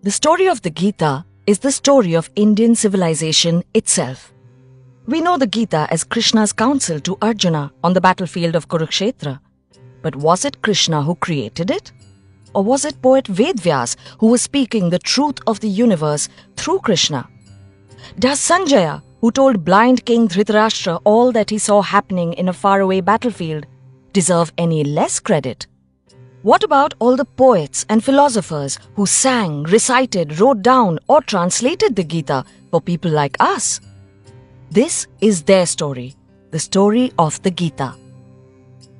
The story of the Gita is the story of Indian civilization itself. We know the Gita as Krishna's counsel to Arjuna on the battlefield of Kurukshetra. But was it Krishna who created it? Or was it poet Vedvyas who was speaking the truth of the universe through Krishna? Does Sanjaya, who told blind King Dhritarashtra all that he saw happening in a faraway battlefield, deserve any less credit? What about all the poets and philosophers who sang, recited, wrote down or translated the Gita for people like us? This is their story, the story of the Gita.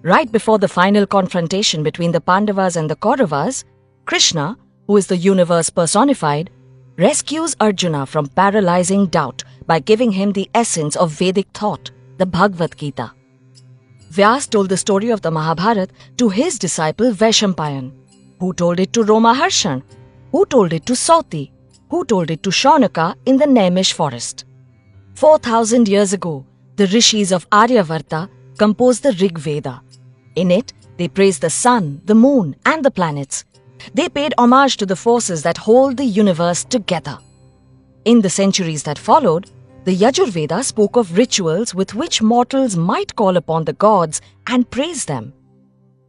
Right before the final confrontation between the Pandavas and the Kauravas, Krishna, who is the universe personified, rescues Arjuna from paralyzing doubt by giving him the essence of Vedic thought, the Bhagwad Gita. Vyas told the story of the Mahabharata to his disciple Vaishampayan, who told it to Romaharshan, who told it to Sauti, who told it to Shaunaka in the Naimish forest. 4,000 years ago, the rishis of Aryavarta composed the Rig Veda. In it, they praised the sun, the moon and the planets. They paid homage to the forces that hold the universe together. In the centuries that followed, the Yajurveda spoke of rituals with which mortals might call upon the gods and praise them.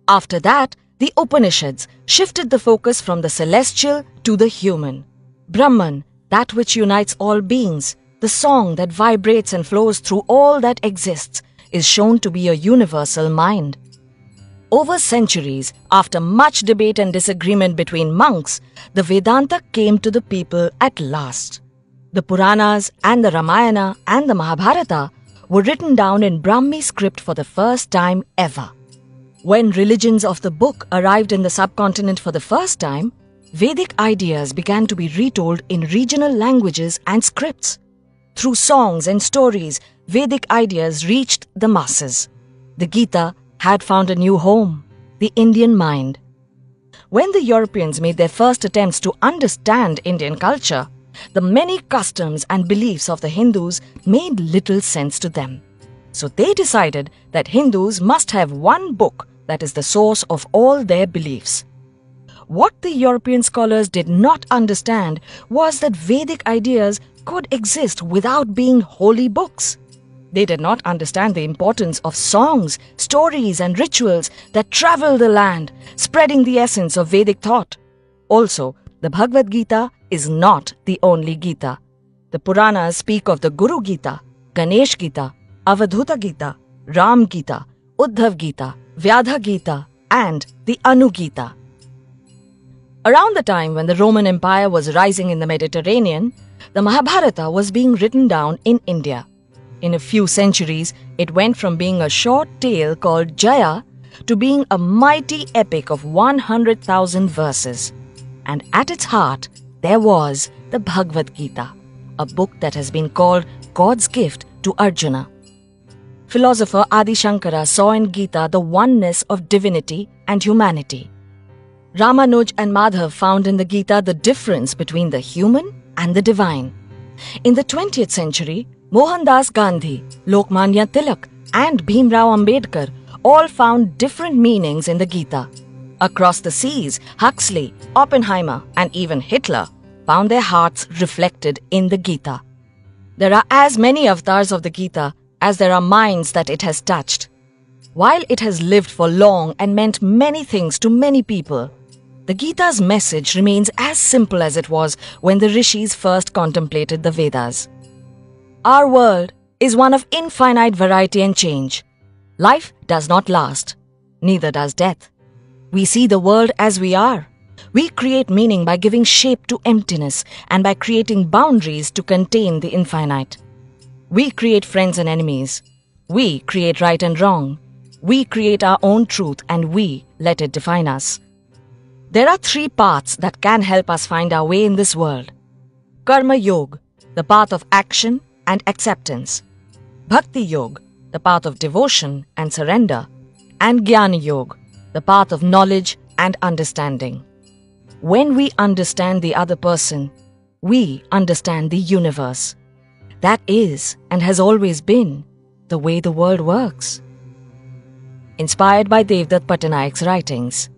After that, the Upanishads shifted the focus from the celestial to the human. Brahman, that which unites all beings, the song that vibrates and flows through all that exists, is shown to be a universal mind. Over centuries, after much debate and disagreement between monks, the Vedanta came to the people at last. The Puranas and the Ramayana and the Mahabharata were written down in Brahmi script for the first time ever. When religions of the book arrived in the subcontinent for the first time, Vedic ideas began to be retold in regional languages and scripts. Through songs and stories, Vedic ideas reached the masses. The Gita had found a new home, the Indian mind. When the Europeans made their first attempts to understand Indian culture, the many customs and beliefs of the Hindus made little sense to them. So they decided that Hindus must have one book that is the source of all their beliefs. What the European scholars did not understand was that Vedic ideas could exist without being holy books. They did not understand the importance of songs, stories and rituals that travel the land, spreading the essence of Vedic thought. Also, the Bhagavad Gita is not the only Gita. The Puranas speak of the Guru Gita, Ganesh Gita, Avadhuta Gita, Ram Gita, Uddhav Gita, Vyadha Gita and the Anu Gita. Around the time when the Roman Empire was rising in the Mediterranean, the Mahabharata was being written down in India. In a few centuries, it went from being a short tale called Jaya to being a mighty epic of 100,000 verses. And at its heart, there was the Bhagwad Gita, a book that has been called God's gift to Arjuna. Philosopher Adi Shankara saw in Gita the oneness of divinity and humanity. Ramanuj and Madhav found in the Gita the difference between the human and the divine. In the 20th century, Mohandas Gandhi, Lokmanya Tilak and Bhimrao Ambedkar all found different meanings in the Gita. Across the seas, Huxley, Oppenheimer and even Hitler found their hearts reflected in the Gita. There are as many avatars of the Gita as there are minds that it has touched. While it has lived for long and meant many things to many people, the Gita's message remains as simple as it was when the rishis first contemplated the Vedas. Our world is one of infinite variety and change. Life does not last, neither does death. We see the world as we are. We create meaning by giving shape to emptiness and by creating boundaries to contain the infinite. We create friends and enemies. We create right and wrong. We create our own truth and we let it define us. There are 3 paths that can help us find our way in this world. Karma Yoga, the path of action and acceptance. Bhakti Yoga, the path of devotion and surrender. And Jnana Yoga, the path of knowledge and understanding. When we understand the other person, we understand the universe. That is and has always been the way the world works. Inspired by Devdutt Pattanayak's writings.